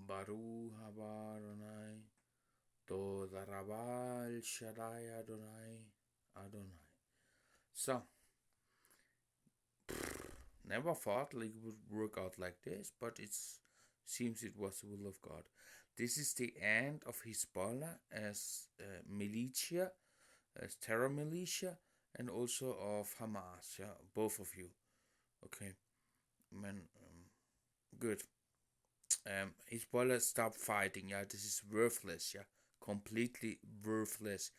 Baru haba Adonai, Toda Rabba El Shaddai Adonai, Adonai. So, never thought like it would work out like this, but it seems it was the will of God. This is the end of Hezbollah as militia, as terror militia, and also of Hamas. Yeah, both of you. Okay, man, good. Hezbollah, stop fighting. Yeah, this is worthless. Yeah, completely worthless.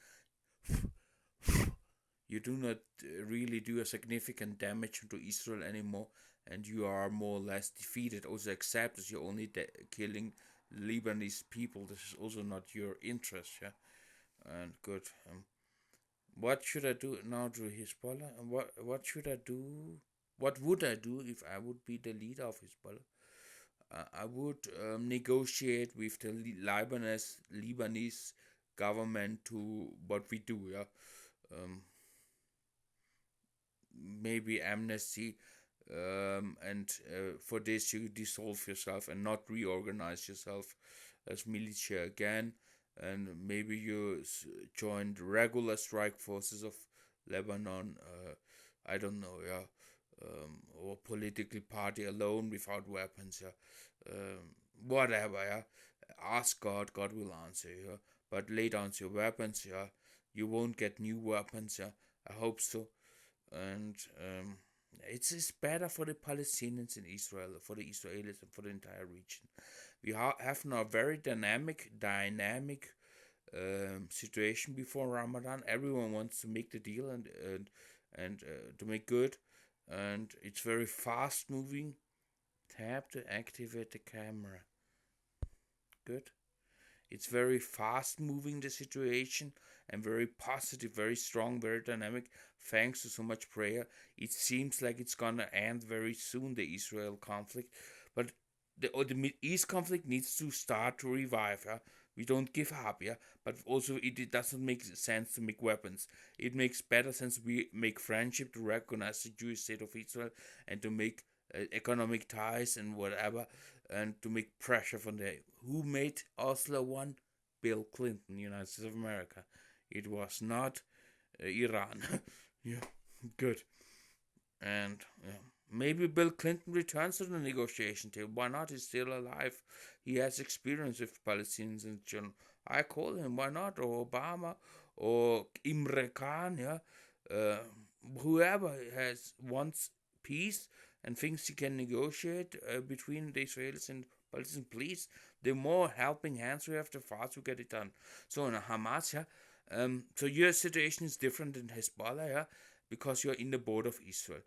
You do not really do a significant damage to Israel anymore, and you are more or less defeated. Also, accept that you're only killing Lebanese people. This is also not your interest. Yeah, and good. What should I do now to Hezbollah? And what should I do? What would I do if I would be the leader of Hezbollah? I would negotiate with the Lebanese government to what we do. Yeah, maybe amnesty, and for this you dissolve yourself and not reorganize yourself as militia again, and maybe you join the regular strike forces of Lebanon. I don't know, yeah, or political party alone without weapons, yeah, whatever, yeah. Ask God, God will answer you, yeah? But lay down your weapons, yeah. You won't get new weapons, yeah. I hope so, and it's better for the Palestinians in Israel, for the Israelis, and for the entire region. We have now a very dynamic situation before Ramadan. Everyone wants to make the deal and to make good, and it's very fast moving. Tap to activate the camera. Good. It's very fast moving, the situation, and very positive, very strong, very dynamic. Thanks to so much prayer, it seems like it's gonna end very soon, the Israel conflict. But the Mid East conflict needs to start to revive. Yeah? We don't give up, yeah. But also, it doesn't make sense to make weapons. It makes better sense we make friendship to recognize the Jewish state of Israel and to make economic ties and whatever, and to make pressure from there. Who made Oslo one? Bill Clinton, United States of America. It was not Iran. Yeah, good. And yeah, maybe Bill Clinton returns to the negotiation table. Why not? He's still alive. He has experience with Palestinians in general. I call him. Why not? Or Obama or Imre Khan. Yeah, whoever has wants peace and thinks he can negotiate between the Israelis and Palestinians, please. The more helping hands we have, the faster we get it done. So in Hamas, yeah. So your situation is different than Hezbollah, yeah, because you're in the border of Israel.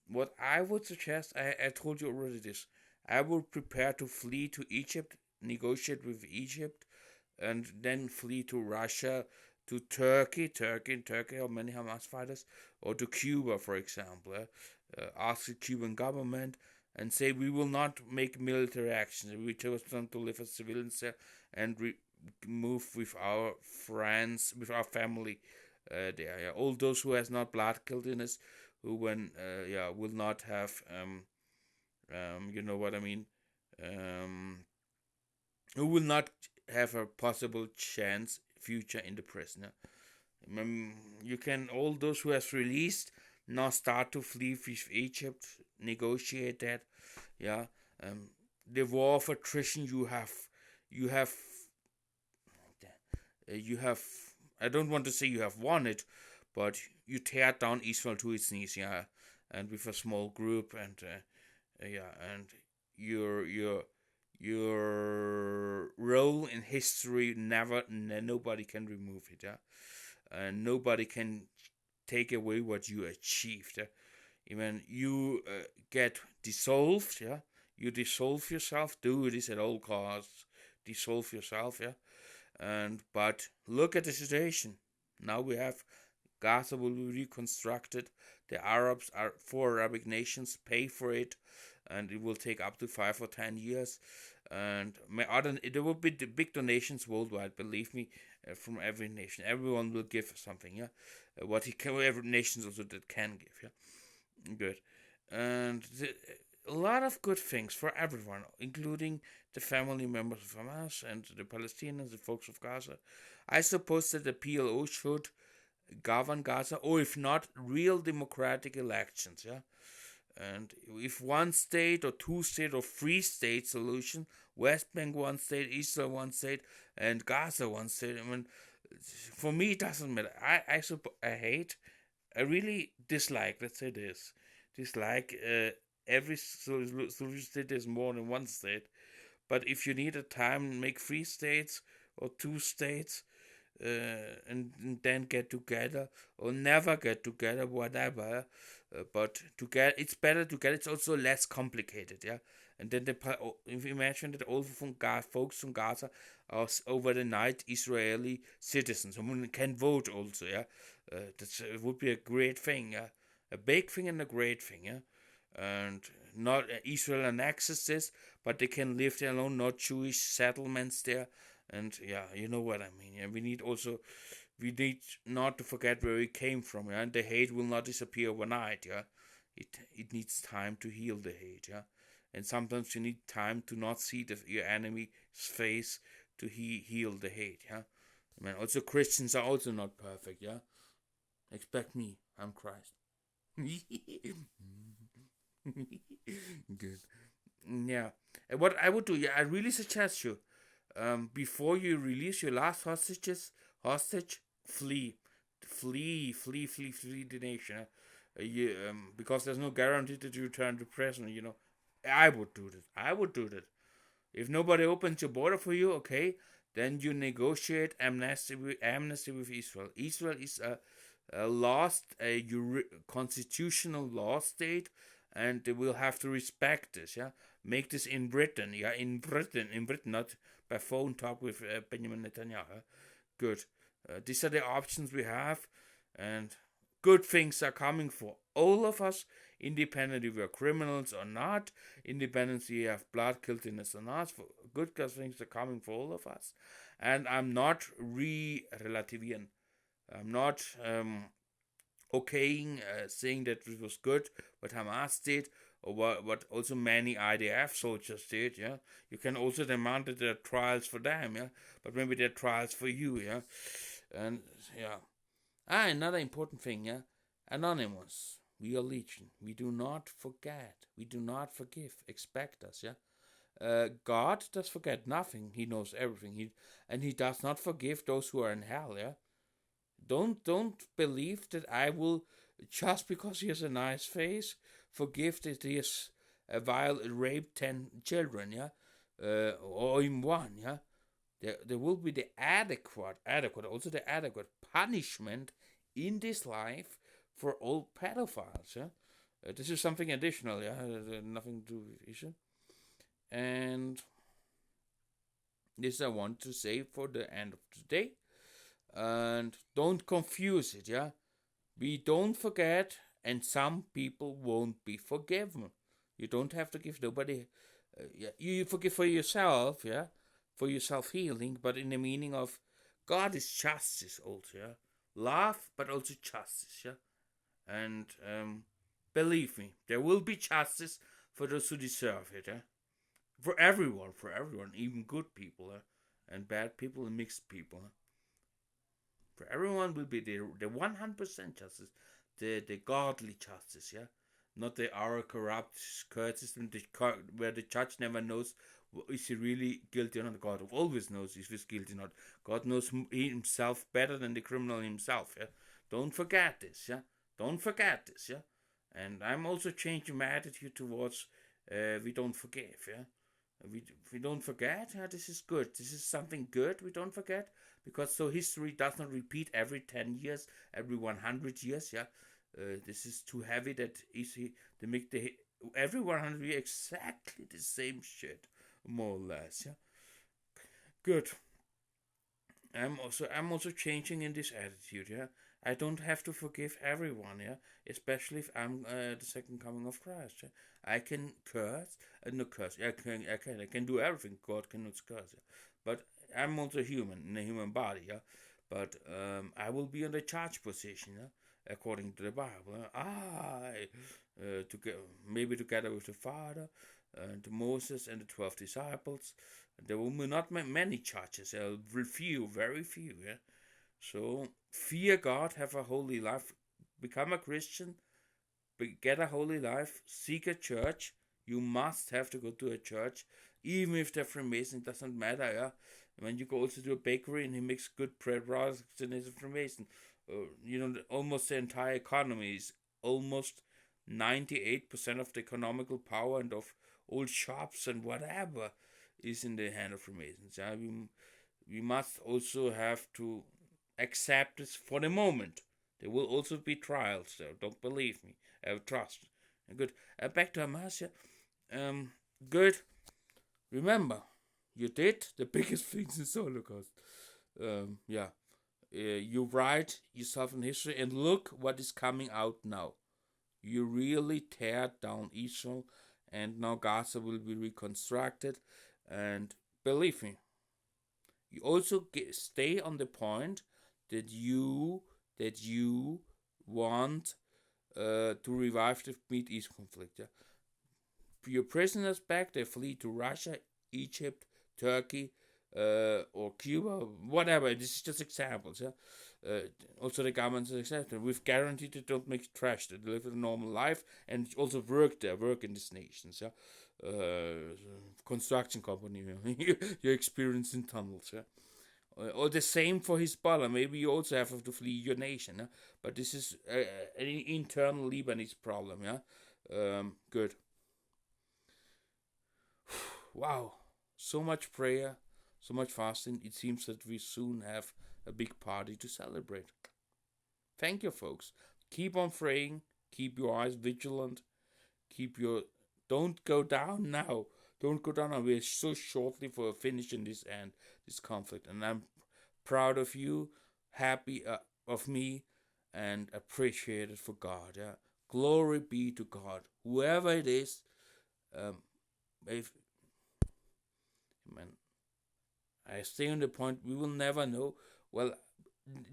What I would suggest, I told you already this. I would prepare to flee to Egypt, negotiate with Egypt, and then flee to Russia, to Turkey, how many Hamas fighters, or to Cuba, for example. Ask the Cuban government and say we will not make military actions. We just want to live as civilians there and move with our friends, with our family there. Yeah. All those who has not blood guiltiness, who will not have you know what I mean, who will not have a possible chance future in the prison. You can, all those who has released now start to flee with Egypt, negotiate that, yeah. The war of attrition you have, you have, I don't want to say you have won it, but you tear down Israel to its knees, yeah, and with a small group, and yeah, and your role in history nobody can remove it, yeah, and nobody can take away what you achieved. Yeah? Even you get dissolved, yeah, you dissolve yourself. Do this at all costs. Dissolve yourself, yeah. But look at the situation. Now we have Gaza will be reconstructed. The Arabs are 4 Arabic nations pay for it, and it will take up to 5 or 10 years. And there will be the big donations worldwide. Believe me, from every nation, everyone will give something. Yeah, what he can, every nation also that can give. Yeah, good. And a lot of good things for everyone, including the family members of Hamas and the Palestinians, the folks of Gaza. I suppose that the PLO should govern Gaza, or if not, real democratic elections, yeah? And if one state or two state or three state solution, West Bank one state, Israel one state, and Gaza one state, I mean, for me it doesn't matter. I really dislike, let's say this, dislike every solution state is more than one state. But if you need a time, make three states or two states, and then get together or never get together, whatever. But to get, it's better to get. It's also less complicated, yeah. And then if you imagine that all folks from Gaza are over the night Israeli citizens, who can vote also, yeah. That would be a great thing, yeah, a big thing and a great thing, yeah. And not Israel annexes this, but they can live there alone, not Jewish settlements there. And yeah, you know what I mean. Yeah, we need not to forget where we came from. Yeah, and the hate will not disappear overnight. Yeah, it needs time to heal the hate. Yeah, and sometimes you need time to not see your enemy's face to heal the hate. Yeah, I mean, also Christians are also not perfect. Yeah, expect me. I'm Christ. Good. Yeah. And what I would do, yeah, I really suggest you, before you release your last hostage, flee the nation. Because there's no guarantee that you return to prison. You know, I would do that. If nobody opens your border for you, okay, then you negotiate amnesty with Israel. Israel is a constitutional law state, and they will have to respect this. Yeah, make this in Britain. Yeah, in Britain, not by phone talk with Benjamin Netanyahu. Good. These are the options we have, and good things are coming for all of us, independently if we are criminals or not, independently we have blood guiltiness or not. Good things are coming for all of us, and I'm not relativieren. I'm not okaying, saying that it was good what Hamas did, or what also many IDF soldiers did, yeah. You can also demand that there are trials for them, yeah, but maybe there are trials for you, yeah. And yeah. Another important thing, yeah. Anonymous. We are legion. We do not forget. We do not forgive. Expect us, yeah. God does forget nothing. He knows everything. He does not forgive those who are in hell, yeah. Don't believe that I will, just because he has a nice face, forgive that he has raped 10 children, yeah, or even one, yeah. There will be the adequate punishment in this life for all pedophiles, yeah. This is something additional, yeah, nothing to do with issue. And this I want to say for the end of today. And don't confuse it, yeah. We don't forget, and some people won't be forgiven. You don't have to give nobody. Yeah, you forgive for yourself, yeah, for your self healing, but in the meaning of God is justice also, yeah. Love, but also justice, yeah. And believe me, there will be justice for those who deserve it, yeah. For everyone, even good people, and bad people and mixed people. For everyone will be the 100% justice, the godly justice, yeah, not the our corrupt court system, where the judge never knows is he really guilty or not. God always knows if he's guilty or not. God knows himself better than the criminal himself. Yeah, don't forget this. Yeah, don't forget this. Yeah, and I'm also changing my attitude towards we don't forgive. Yeah. We don't forget. Yeah, this is good. This is something good. We don't forget, because so history does not repeat every 10 years, every 100 years. Yeah, this is too heavy. That easy to make every 100 years exactly the same shit, more or less. Yeah, good. I'm also changing in this attitude. Yeah, I don't have to forgive everyone. Yeah, especially if I'm the second coming of Christ. Yeah? I can curse, no curse. I can do everything. God cannot curse. Yeah? But I'm also human in a human body. Yeah, but I will be in the charge position. Yeah, according to the Bible. maybe together with the Father, and Moses and the 12 disciples. There will be not many churches. There will be few, very few. Yeah. So fear God, have a holy life, become a Christian, get a holy life, seek a church. You must have to go to a church, even if they're Freemason. It doesn't matter. Yeah. When you go also to a bakery and he makes good bread rolls, then he's a Freemason. Almost the entire economy is almost 98% of the economical power and of all shops and whatever is in the hand of Freemasons. Yeah? We must also have to accept this for the moment. There will also be trials, so don't believe me. I have trust. Good. Back to Amasia. Good. Remember, you did the biggest things in Holocaust. Yeah. You write yourself in history and look what is coming out now. You really tear down Israel, and now Gaza will be reconstructed. And believe me, you also stay on the point that you want to revive the Middle East conflict. Yeah? Your prisoners back, they flee to Russia, Egypt, Turkey, or Cuba, whatever. This is just examples. Yeah? Also, the governments accept it. We've guaranteed they don't make trash. They live a normal life and also work there, work in these nations. Yeah, construction company. You're experiencing tunnels. Yeah. Or the same for Hezbollah. Maybe you also have to flee your nation. Yeah? But this is an internal Lebanese problem. Yeah. Good. Wow. So much prayer, so much fasting. It seems that we soon have a big party to celebrate. Thank you, folks. Keep on praying. Keep your eyes vigilant. Don't go down now. Don't go down now. We're so shortly for finishing this conflict. And I'm proud of you, happy of me, and appreciated for God. Yeah. Glory be to God. Whoever it is, if man, I stay on the point. We will never know. Well,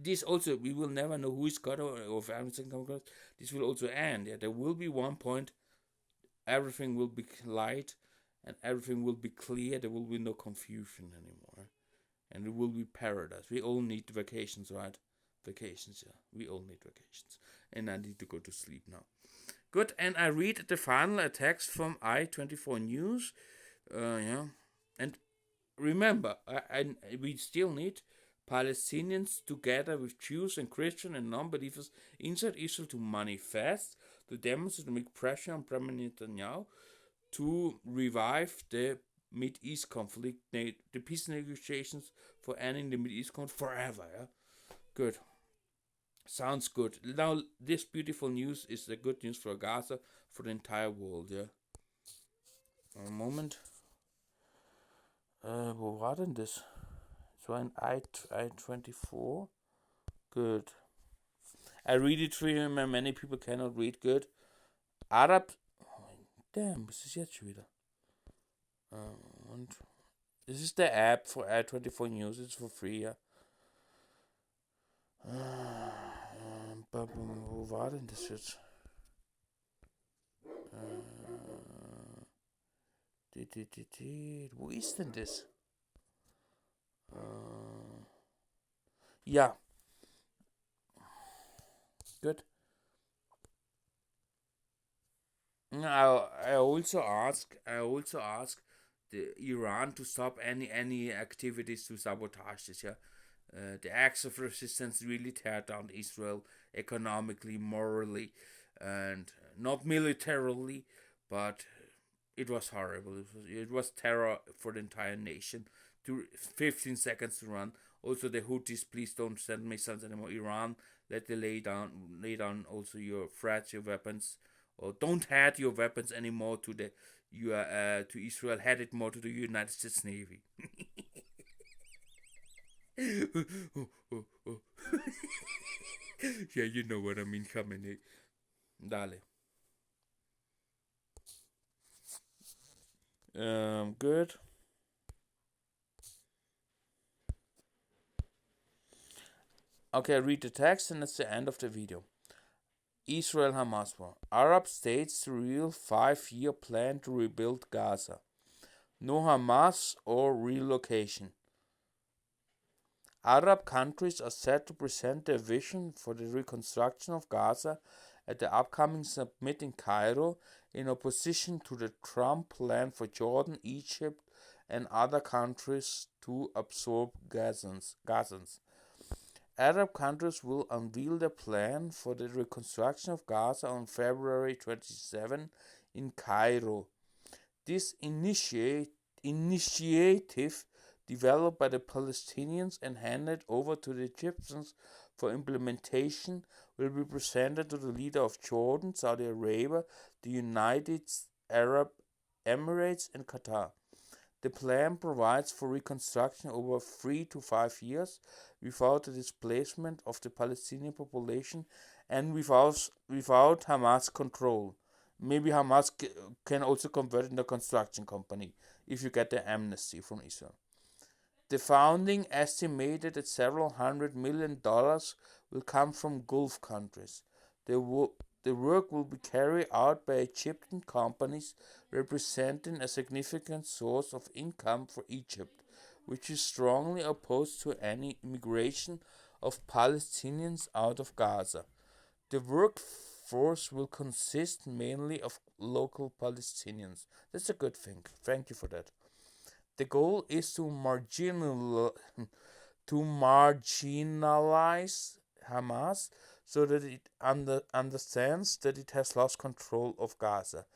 this also, we will never know who is God or if everything comes God. This will also end. Yeah, there will be one point. Everything will be light, and everything will be clear. There will be no confusion anymore, and it will be paradise. We all need vacations, right? Vacations, yeah. We all need vacations, and I need to go to sleep now. Good, and I read the final text from I24 News. Yeah, and remember, we still need Palestinians together with Jews and Christians and non-believers inside Israel to manifest, to demonstrate, to make pressure on Prime Minister Netanyahu to revive the Mid-East conflict, the peace negotiations for ending the Mid-East conflict forever. Yeah? Good. Sounds good. Now, this beautiful news is the good news for Gaza, for the entire world. Yeah. A moment. Wo war denn das? Es war ein I24. Good. I read it for you, many people cannot read good. Arab. Oh, damn, was ist jetzt schon wieder? Und this is the app for I24 News. It's for free, ja. Wo war denn das jetzt? Wo ist denn das? Ja. Good. I also ask the Iran to stop any activities to sabotage this. Yeah, the acts of resistance really tear down Israel economically, morally, and not militarily, but it was horrible. It was terror for the entire nation. 15 seconds to run. Also, the Houthis, please don't send missiles anymore. Iran, let they lay down also your threats, your weapons, or don't head your weapons anymore to to Israel. Head it more to the United States Navy. Yeah, you know what I mean. Coming, dale. Good. Okay, I read the text and that's the end of the video. Israel-Hamas war. Arab states reveal 5-year plan to rebuild Gaza. No Hamas or relocation. Arab countries are set to present their vision for the reconstruction of Gaza at the upcoming summit in Cairo, in opposition to the Trump plan for Jordan, Egypt, and other countries to absorb Gazans. Arab countries will unveil their plan for the reconstruction of Gaza on February 27 in Cairo. This initiative, developed by the Palestinians and handed over to the Egyptians for implementation, will be presented to the leader of Jordan, Saudi Arabia, the United Arab Emirates, and Qatar. The plan provides for reconstruction over 3 to 5 years without the displacement of the Palestinian population and without Hamas control. Maybe Hamas can also convert into a construction company if you get the amnesty from Israel. The founding estimated that several $100 million will come from Gulf countries. The work will be carried out by Egyptian companies, representing a significant source of income for Egypt, which is strongly opposed to any immigration of Palestinians out of Gaza. The workforce will consist mainly of local Palestinians. That's a good thing. Thank you for that. The goal is to marginalize Hamas so that it understands that it has lost control of Gaza,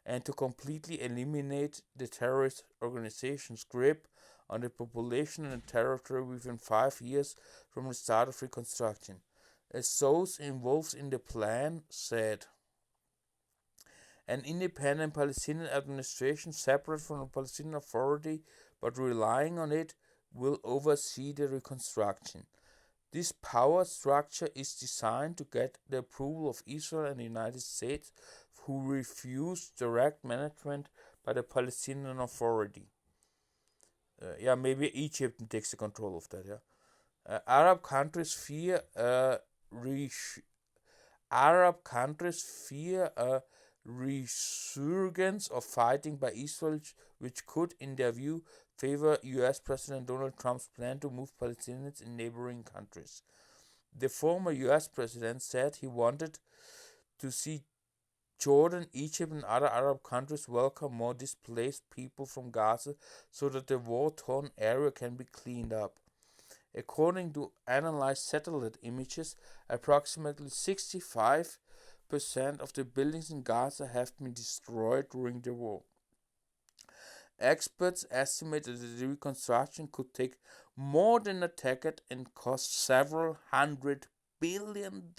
and to completely eliminate the terrorist organization's grip on the population and the territory within 5 years from the start of reconstruction. As those involved in the plan said, an independent Palestinian administration separate from the Palestinian Authority but relying on it will oversee the reconstruction. This power structure is designed to get the approval of Israel and the United States, who refuse direct management by the Palestinian Authority. Maybe Egypt takes the control of that. Arab countries fear a resurgence of fighting by Israel, which could, in their view, favor U.S. President Donald Trump's plan to move Palestinians in neighboring countries. The former U.S. president said he wanted to see Jordan, Egypt, and other Arab countries welcome more displaced people from Gaza so that the war-torn area can be cleaned up. According to analyzed satellite images, approximately 65% of the buildings in Gaza have been destroyed during the war. Experts estimate that the reconstruction could take more than a decade and cost several $100 billion.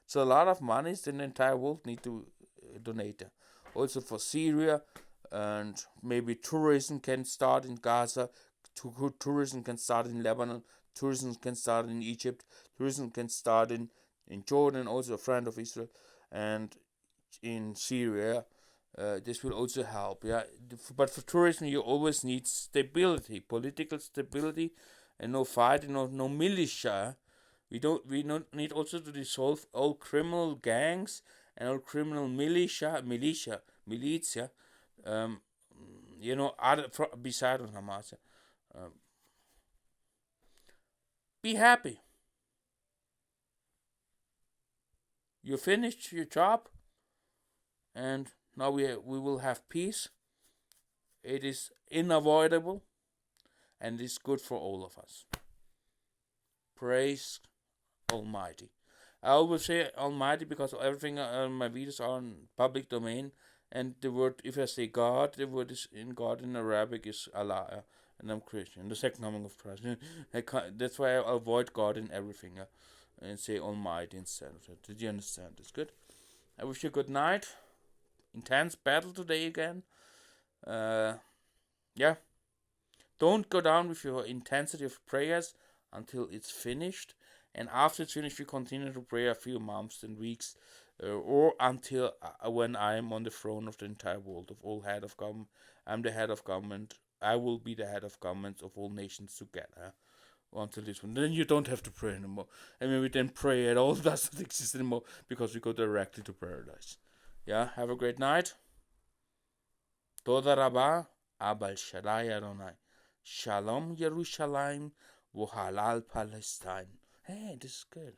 So a lot of money the entire world need to donate. Also for Syria, and maybe tourism can start in Gaza, tourism can start in Lebanon, tourism can start in Egypt, tourism can start in Jordan, also a friend of Israel, and in Syria. This will also help. But for tourism, you always need stability, political stability, and no fight, no militia. We don't need also to dissolve all criminal gangs and all criminal militia, other beside Hamas. Be happy. You finished your job, and now we will have peace. It is unavoidable, and it's good for all of us. Praise Almighty. I always say Almighty because everything on my videos are in public domain, and the word, if I say God, the word is in God in Arabic is Allah, and I'm Christian. The second coming of Christ. That's why I avoid God in everything, and say Almighty instead of that. Did you understand? It's good. I wish you a good night. Intense battle today again. Don't go down with your intensity of prayers until it's finished, and after it's finished, we continue to pray a few months and weeks, or until when I am on the throne of the entire world, of all head of government. I'm the head of government. I will be the head of government of all nations together. until this one. Then you don't have to pray anymore. I mean, we then pray at all doesn't exist anymore because we go directly to paradise. Yeah, have a great night. Toda Rabba, Abal Shaddai Adonai. Shalom Yerushalayim, Wohalal Palestine. Hey, this is good.